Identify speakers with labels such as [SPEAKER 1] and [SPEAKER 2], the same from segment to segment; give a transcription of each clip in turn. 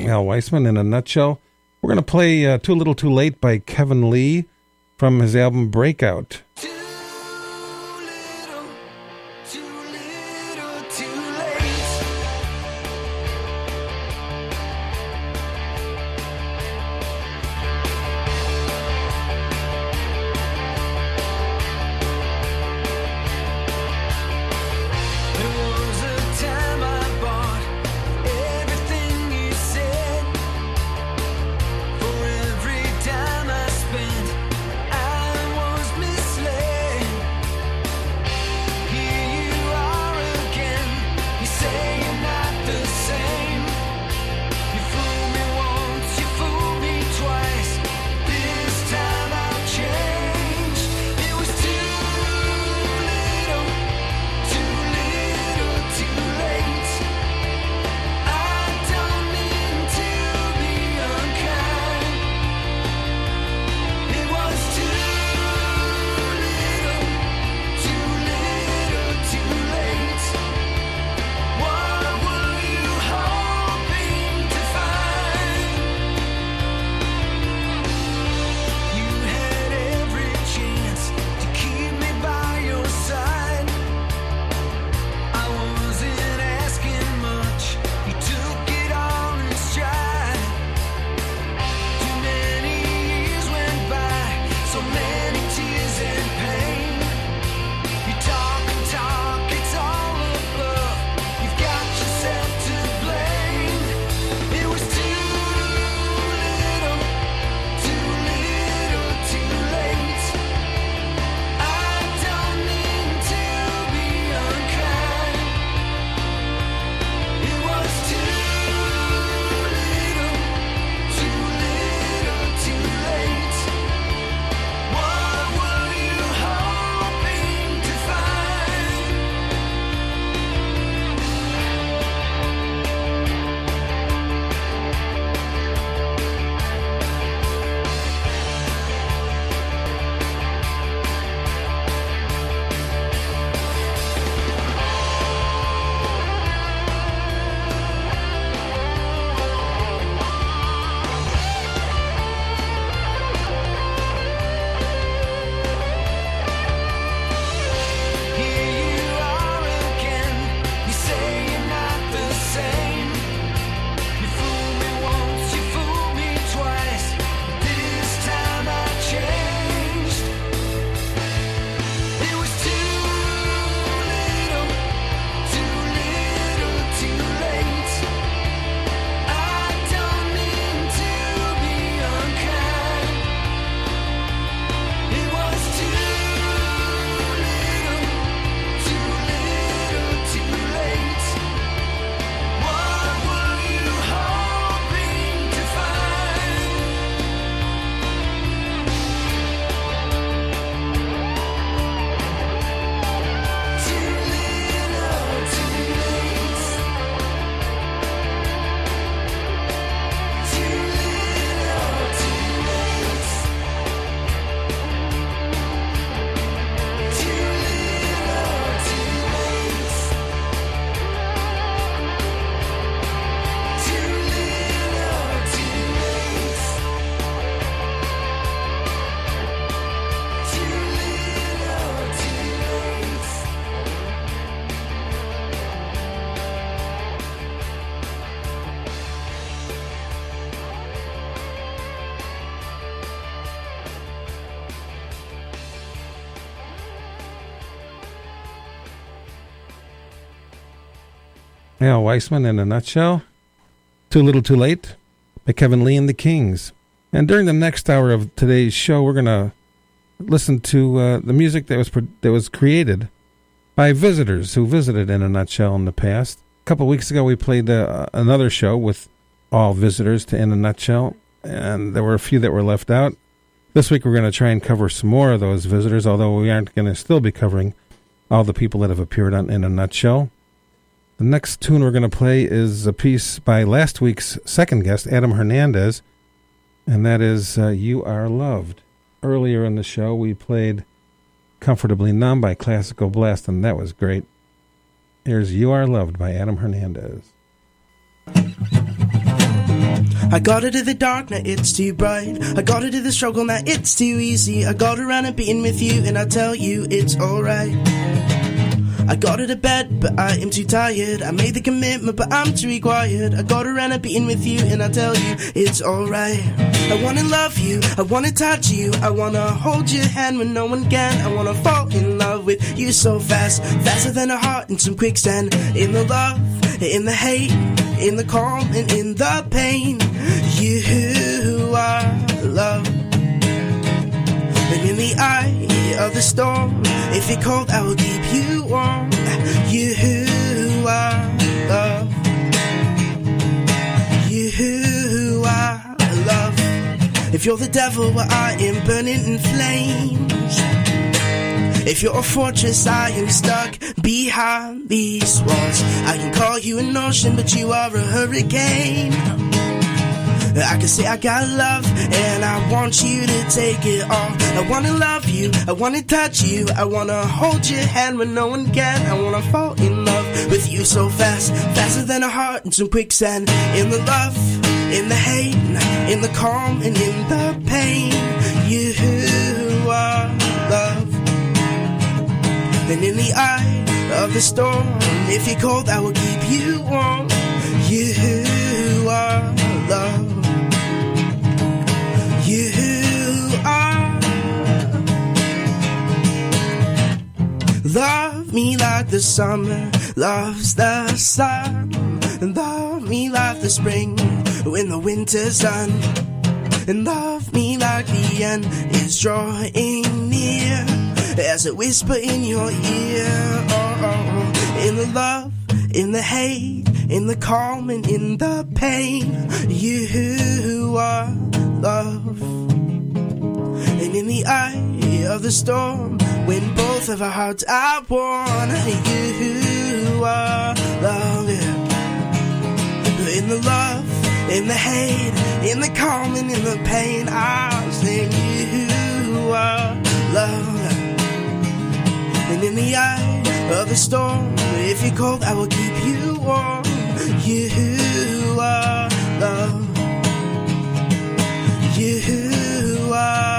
[SPEAKER 1] Al Weissman in a nutshell. We're going to play Too Little Too Late by Kevin Lee from his album Breakout. Al Weissman in a nutshell. Too Little Too Late by Kevin Lee and the Kings. And during the next hour of today's show, we're going to listen to the music that was created by visitors who visited In a Nutshell in the past. A couple of weeks ago, we played another show with all visitors to In a Nutshell, and there were a few that were left out. This week, we're going to try and cover some more of those visitors, although we aren't going to still be covering all the people that have appeared on In a Nutshell. The next tune we're going to play is a piece by last week's second guest, Adam Hernandez, and that is You Are Loved. Earlier in the show, we played Comfortably Numb by Classical Blast, and that was great. Here's You Are Loved by Adam Hernandez.
[SPEAKER 2] I got her to the dark, now it's too bright. I got her to the struggle, now it's too easy. I got her around and beating with you, and I tell you it's alright. I got her to bed, but I am too tired. I made the commitment, but I'm too required. I got her and I'm beating with you, and I tell you it's alright. I wanna love you, I wanna touch you, I wanna hold your hand when no one can. I wanna fall in love with you so fast, faster than a heart in some quicksand. In the love, in the hate, in the calm, and in the pain. You are love. And in the eye of the storm, if you're cold, I will keep you warm. You are love. You are love. If you're the devil, well, I am burning in flames. If you're a fortress, I am stuck behind these walls. I can call you an ocean, but you are a hurricane. I can say I got love, and I want you to take it all. I wanna love you, I wanna touch you, I wanna hold your hand when no one can. I wanna fall in love with you so fast, faster than a heart in some quicksand. In the love, in the hate, in the calm, and in the pain. You are love. And in the eye of the storm, if you're cold, I will keep you warm. You are love. You are. Love me like the summer loves the sun, and love me like the spring when the winter's done, and love me like the end is drawing near as a whisper in your ear. Oh, oh. In the love, in the hate, in the calm, and in the pain. You are love. And in the eye of the storm, when both of our hearts are born, you are love. In the love, in the hate, in the calm, and in the pain, I'll sing you are love. And in the eye of the storm, if you're cold, I will keep you warm. You are love. You are.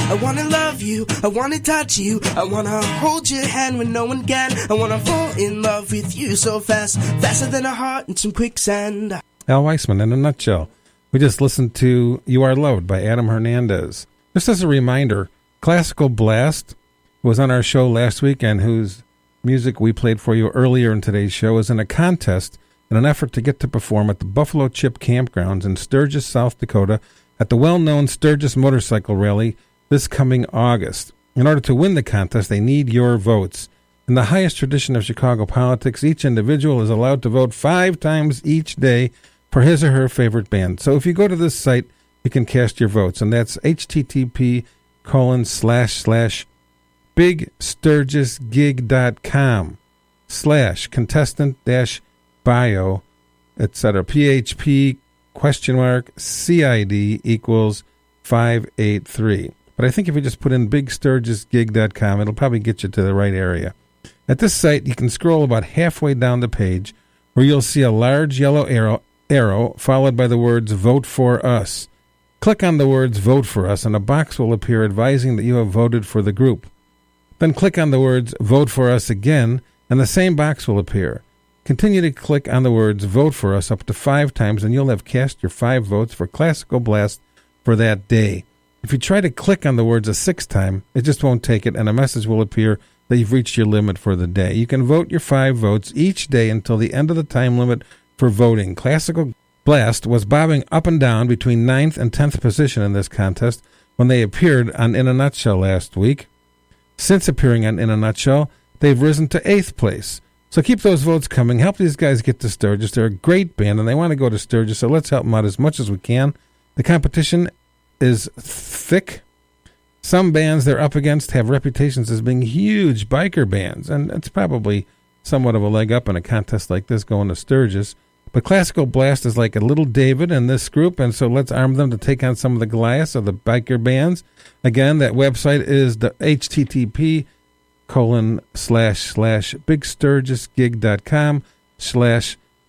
[SPEAKER 2] I wanna love you, I wanna touch you, I wanna hold your hand when no one can. I wanna fall in love with you so fast, faster than a heart in some quicksand.
[SPEAKER 1] Al Weissman in a nutshell. We just listened to You Are Loved by Adam Hernandez. Just as a reminder, Classical Blast was on our show last week, and whose music we played for you earlier in today's show is in a contest in an effort to get to perform at the Buffalo Chip Campgrounds in Sturgis, South Dakota, at the well-known Sturgis Motorcycle Rally this coming August. In order to win the contest, they need your votes. In the highest tradition of Chicago politics, each individual is allowed to vote 5 times each day for his or her favorite band. So if you go to this site, you can cast your votes, and that's http://bigsturgisgig.com/contestant-bio, etc. PHP $CID equals 583. But I think if you just put in bigsturgisgig.com, it'll probably get you to the right area. At this site, you can scroll about halfway down the page where you'll see a large yellow arrow followed by the words Vote for Us. Click on the words Vote for Us, and a box will appear advising that you have voted for the group. Then click on the words Vote for Us again, and the same box will appear. Continue to click on the words Vote for Us up to 5 times, and you'll have cast your 5 votes for Classical Blast for that day. If you try to click on the words a 6th time, it just won't take it, and a message will appear that you've reached your limit for the day. You can vote your 5 votes each day until the end of the time limit for voting. Classical Blast was bobbing up and down between 9th and 10th position in this contest when they appeared on In a Nutshell last week. Since appearing on In a Nutshell, they've risen to 8th place. So keep those votes coming. Help these guys get to Sturgis. They're a great band, and they want to go to Sturgis, so let's help them out as much as we can. The competition is thick. Some bands they're up against have reputations as being huge biker bands, and it's probably somewhat of a leg up in a contest like this going to Sturgis. But Classical Blast is like a little David in this group, and so let's arm them to take on some of the Goliaths of the biker bands. Again, that website is the http://bigsturgisgig.com/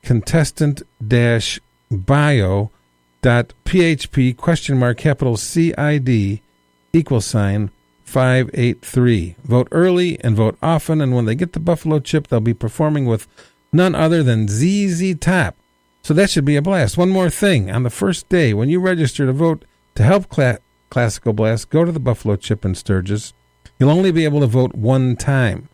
[SPEAKER 1] contestant-bio.php capital CID =583. Vote early and vote often, and when they get the Buffalo Chip, they'll be performing with none other than ZZ Top. So that should be a blast. One more thing. On the first day, when you register to vote to help Classical Blast, go to the Buffalo Chip in Sturgis. You'll only be able to vote one time.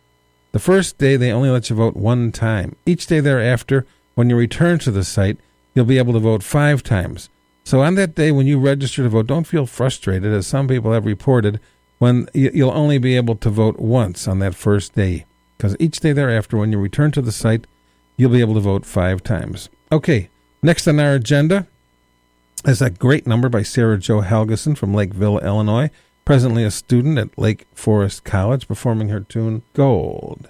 [SPEAKER 1] The first day, they only let you vote one time. Each day thereafter, when you return to the site, you'll be able to vote 5 times. So on that day when you register to vote, don't feel frustrated, as some people have reported, when you'll only be able to vote once on that first day. Because each day thereafter, when you return to the site, you'll be able to vote 5 times. Okay, next on our agenda is a great number by Sarah Jo Helgeson from Lakeville, Illinois, presently a student at Lake Forest College, performing her tune, Gold.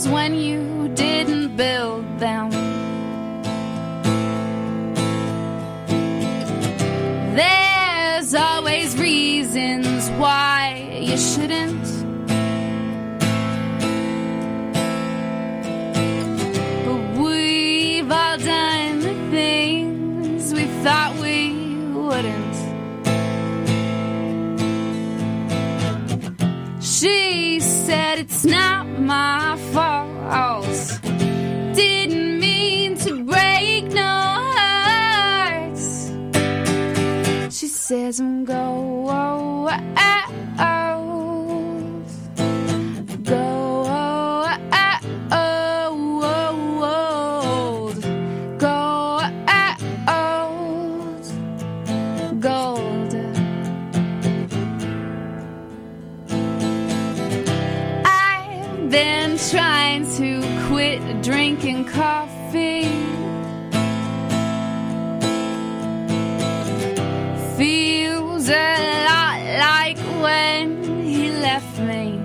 [SPEAKER 3] When you didn't build them, there's always reasons why you shouldn't. But we've all done the things we thought we wouldn't. She said it's not my fault. Didn't mean to break no hearts. She says I'm gold. Been trying to quit drinking coffee. Feels a lot like when he left me.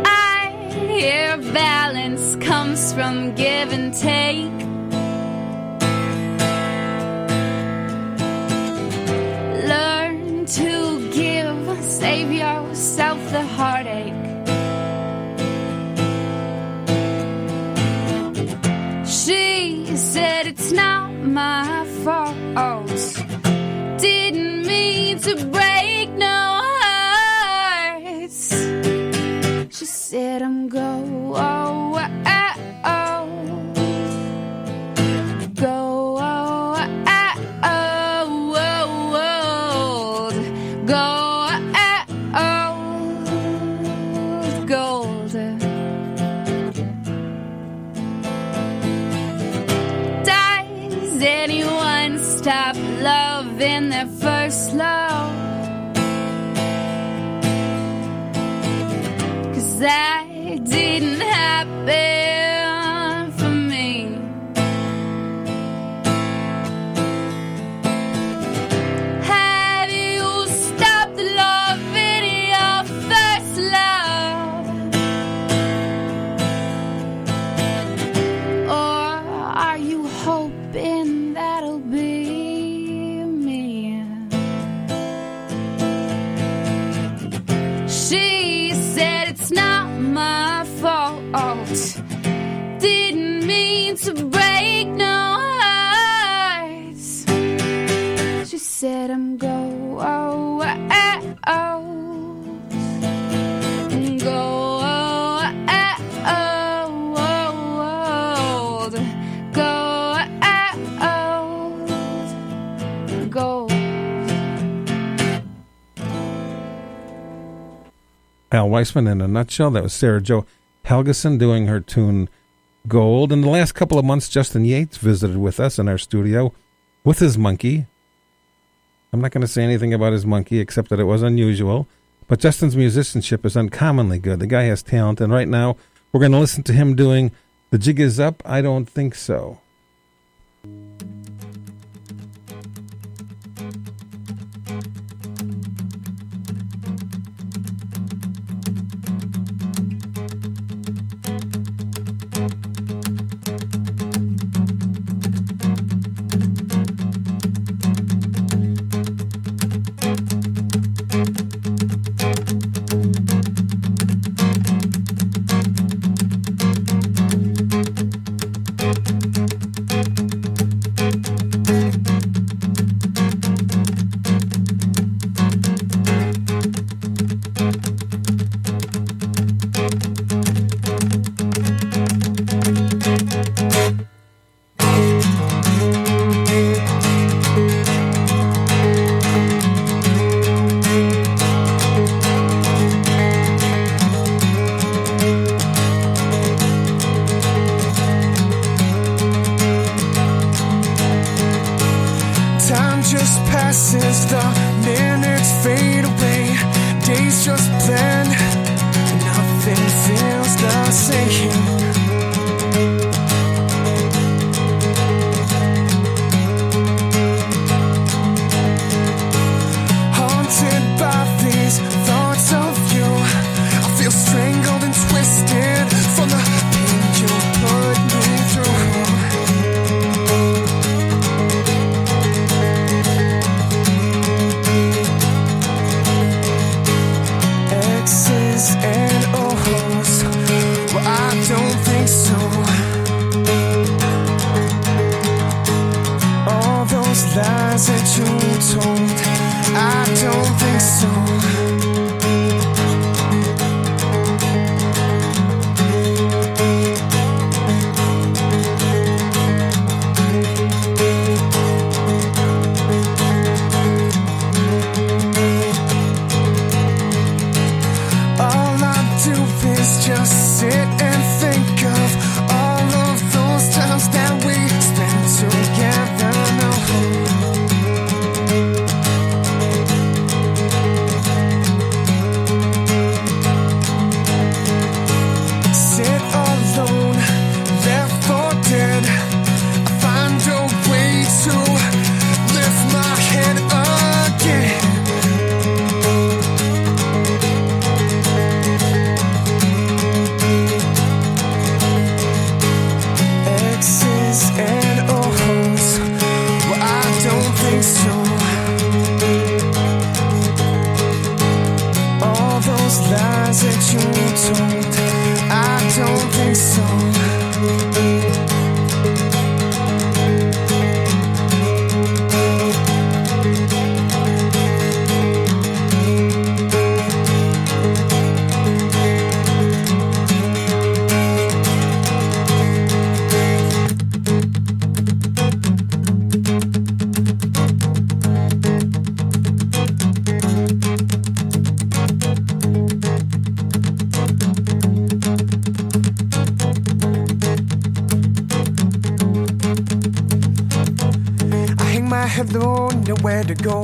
[SPEAKER 3] I hear balance comes from give and take. Learn to give. Save yourself the heartache. She said it's not my fault. Didn't mean to break no hearts. She said I'm gold. Stop loving their first love, 'cause that didn't happen for me. Have you stopped loving your first love, or are you hoping that'll be me? She said it's not my fault. Didn't mean to break no hearts. She said I'm gold.
[SPEAKER 1] Al Weissman in a nutshell. That was Sarah Jo Helgeson doing her tune Gold. In the last couple of months, Justin Yates visited with us in our studio with his monkey. I'm not going to say anything about his monkey except that it was unusual, But Justin's musicianship is uncommonly good. The guy has talent, and right now we're going to listen to him doing The Jig Is Up, I Don't Think So.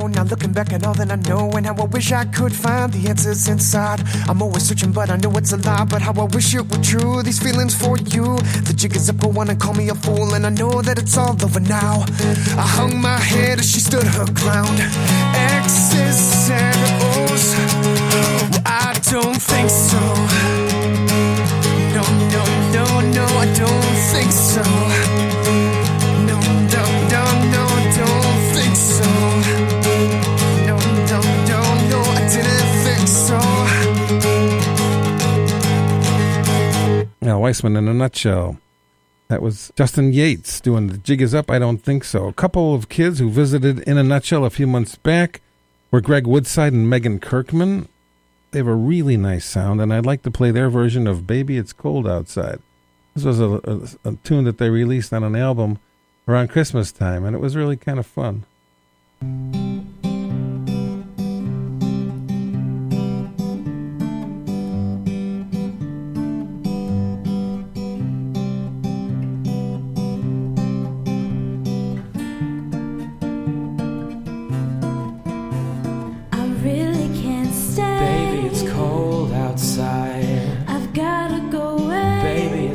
[SPEAKER 4] Now looking back at all that I know and how I wish I could find the answers inside. I'm always searching but I know it's a lie, but how I wish it were true, these feelings for you. The jig is up, go on and call me a fool, and I know that it's all over now. I hung my head as she stood her ground. X's and O's, well, I don't think so. No, no, no, no, I don't think so. No, no, no, no, I don't think so. No, no, no, no, I didn't think so.
[SPEAKER 1] Now, Weissman in a nutshell. That was Justin Yates doing The Jig Is Up, I Don't Think So. A couple of kids who visited In a Nutshell a few months back were Greg Woodside and Megan Kirkman. They have a really nice sound, and I'd like to play their version of Baby It's Cold Outside. This was a tune that they released on an album around Christmas time, and it was really kind of fun.
[SPEAKER 5] I really can't stay.
[SPEAKER 4] Baby,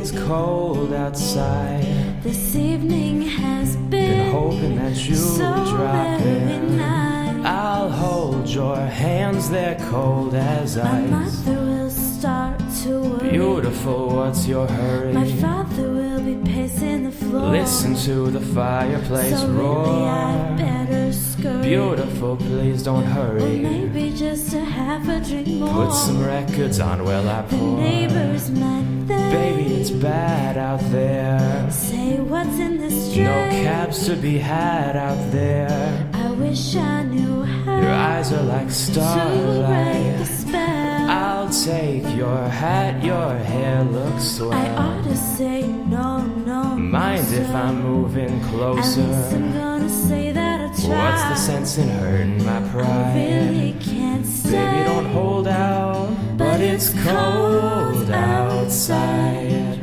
[SPEAKER 5] it's cold outside.
[SPEAKER 3] This evening has been
[SPEAKER 5] hoping that you'll
[SPEAKER 3] so
[SPEAKER 5] drop
[SPEAKER 3] very
[SPEAKER 5] in.
[SPEAKER 3] nice.
[SPEAKER 5] I'll hold your hands, they're cold as
[SPEAKER 3] My
[SPEAKER 5] ice.
[SPEAKER 3] mother will start to worry.
[SPEAKER 5] Beautiful, what's your hurry?
[SPEAKER 3] My father will be pacing the floor.
[SPEAKER 5] Listen to the fireplace
[SPEAKER 3] so
[SPEAKER 5] roar.
[SPEAKER 3] really I better scurry.
[SPEAKER 5] Beautiful, please don't hurry.
[SPEAKER 3] Or maybe just to have a drink more.
[SPEAKER 5] Put some records on while I
[SPEAKER 3] The
[SPEAKER 5] pour.
[SPEAKER 3] neighbors might think,
[SPEAKER 5] Baby, it's bad out there.
[SPEAKER 3] say what's in this drink.
[SPEAKER 5] No cabs to be had out there.
[SPEAKER 3] I wish I knew how
[SPEAKER 5] Your eyes are like
[SPEAKER 3] to break the
[SPEAKER 5] starlight.
[SPEAKER 3] spell.
[SPEAKER 5] I'll take your hat, your hair looks swell.
[SPEAKER 3] I ought to say no, no,
[SPEAKER 5] Mind
[SPEAKER 3] no,
[SPEAKER 5] if
[SPEAKER 3] sir.
[SPEAKER 5] I'm moving
[SPEAKER 3] At
[SPEAKER 5] closer?
[SPEAKER 3] least I'm gonna say that I tried.
[SPEAKER 5] What's the sense in hurting my
[SPEAKER 3] I
[SPEAKER 5] pride?
[SPEAKER 3] really can't stay.
[SPEAKER 5] Baby, don't hold out, but it's cold outside.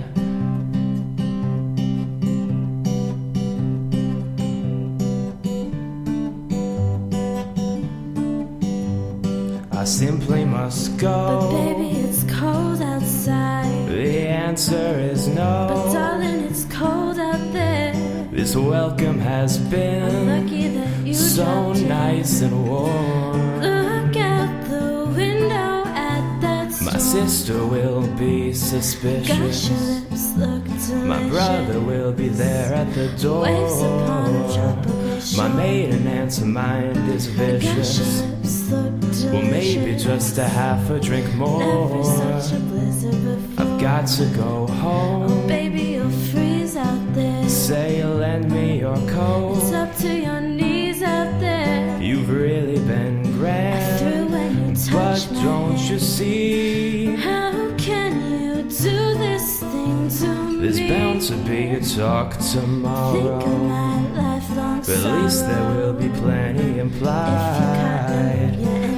[SPEAKER 5] I simply must go.
[SPEAKER 3] But baby, it's cold outside.
[SPEAKER 5] The answer is
[SPEAKER 3] But
[SPEAKER 5] no.
[SPEAKER 3] darling, it's cold out there.
[SPEAKER 5] This welcome has
[SPEAKER 3] I'm
[SPEAKER 5] been
[SPEAKER 3] lucky that you
[SPEAKER 5] so
[SPEAKER 3] dropped in.
[SPEAKER 5] nice and warm.
[SPEAKER 3] Look out the window at that storm.
[SPEAKER 5] My sister will be
[SPEAKER 3] Gosh,
[SPEAKER 5] suspicious.
[SPEAKER 3] your lips look delicious.
[SPEAKER 5] My brother will be there at the door.
[SPEAKER 3] Waves upon a tropical shore.
[SPEAKER 5] My maiden aunt's mind is
[SPEAKER 3] Gosh, your
[SPEAKER 5] vicious.
[SPEAKER 3] lips look delicious.
[SPEAKER 5] Well, maybe just a half a drink
[SPEAKER 3] Never
[SPEAKER 5] more.
[SPEAKER 3] such a blizzard before.
[SPEAKER 5] I've got to go
[SPEAKER 3] Oh,
[SPEAKER 5] home.
[SPEAKER 3] baby, you'll freeze out there.
[SPEAKER 5] Say you'll lend me your
[SPEAKER 3] It's
[SPEAKER 5] coat.
[SPEAKER 3] up to your knees out there.
[SPEAKER 5] You've really been
[SPEAKER 3] I threw
[SPEAKER 5] grand,
[SPEAKER 3] when you
[SPEAKER 5] but
[SPEAKER 3] touched my
[SPEAKER 5] don't
[SPEAKER 3] hand.
[SPEAKER 5] you see?
[SPEAKER 3] How can you do this thing to me?
[SPEAKER 5] There's bound to be a talk
[SPEAKER 3] Think of
[SPEAKER 5] tomorrow.
[SPEAKER 3] my lifelong
[SPEAKER 5] But at least there
[SPEAKER 3] sorrow.
[SPEAKER 5] will be plenty implied.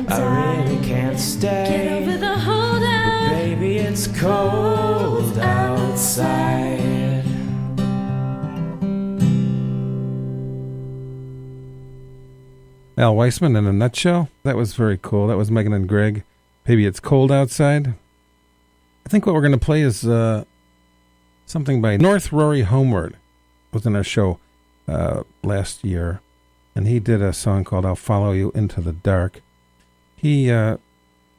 [SPEAKER 5] I really can't
[SPEAKER 3] Get
[SPEAKER 5] stay.
[SPEAKER 3] over the holdout.
[SPEAKER 5] Baby, it's cold outside.
[SPEAKER 1] Al Weissman in a nutshell. That was very cool. That was Megan and Greg. Maybe it's cold outside. I think what we're going to play is something by North Rory Homeward. Was in our show last year, and he did a song called "I'll Follow You Into the Dark." He had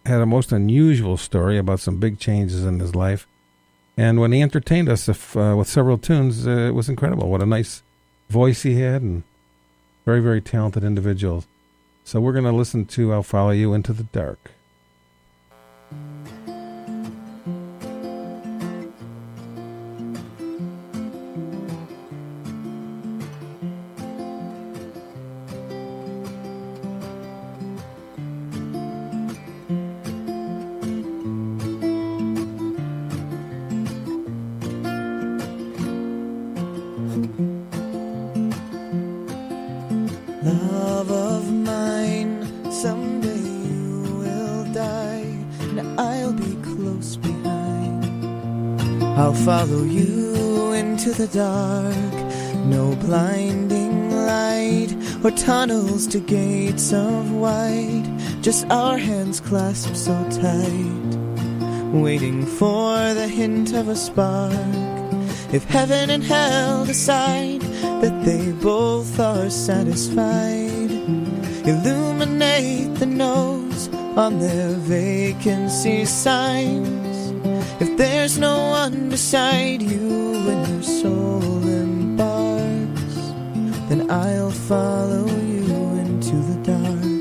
[SPEAKER 1] a most unusual story about some big changes in his life, and when he entertained us with several tunes, it was incredible. What a nice voice he had, and very, very talented individual. So we're going to listen to "I'll Follow You Into the Dark."
[SPEAKER 6] Love of mine, someday you will die, and I'll be close behind. I'll follow you into the dark, no blinding light or tunnels to gates of white, just our hands clasped so tight, waiting for the hint of a spark. If heaven and hell decide that they both are satisfied, illuminate the no's on their vacancy signs. If there's no one beside you when your soul embarks, then I'll follow you into the dark.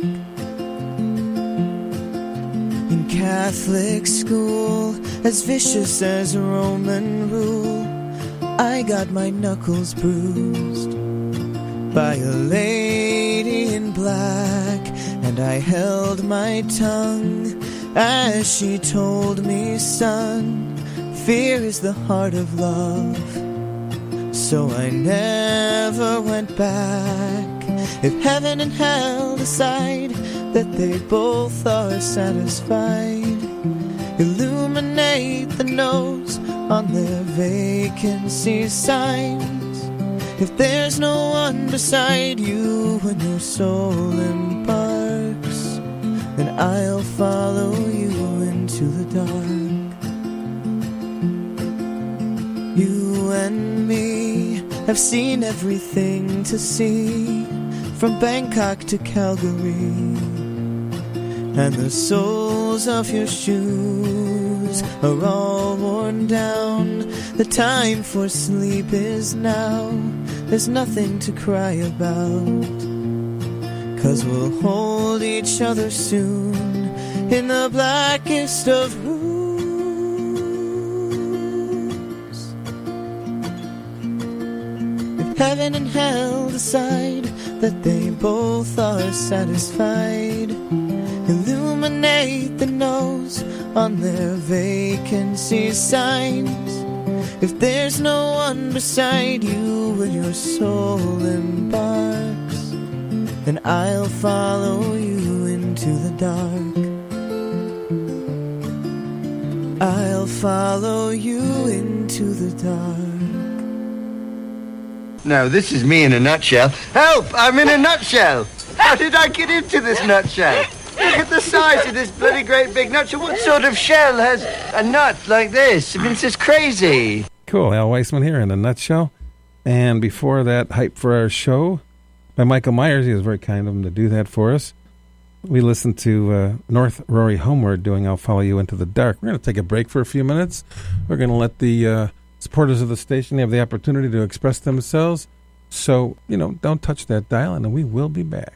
[SPEAKER 6] In Catholic school, as vicious as Roman rule, I got my knuckles bruised by a lady in black, and I held my tongue as she told me, son, fear is the heart of love. So I never went back. If heaven and hell decide that they both are satisfied, illuminate the no's on their vacancy signs. If there's no one beside you when your soul embarks, then I'll follow you into the dark. You and me have seen everything to see, from Bangkok to Calgary. And the soles of your shoes are all worn down. The time for sleep is now. There's nothing to cry about, 'cause we'll hold each other soon in the blackest of rooms. If heaven and hell decide that they both are satisfied, illuminate the nose on their vacancy signs. If there's no one beside you when your soul embarks, then I'll follow you into the dark. I'll follow you into the dark.
[SPEAKER 7] Now, this is me in a nutshell. Help! I'm in a nutshell! How did I get into this nutshell? Look at the size of this bloody great big nutshell. What sort of shell has a nut like this? I mean, it's just crazy.
[SPEAKER 1] Cool, Al Weissman here in a nutshell. And before that, Hype for Our Show by Michael Myers. He was very kind of him to do that for us. We listened to North Rory Homeward doing I'll Follow You Into the Dark. We're going to take a break for a few minutes. We're going to let the supporters of the station have the opportunity to express themselves. So, don't touch that dial, and we will be back.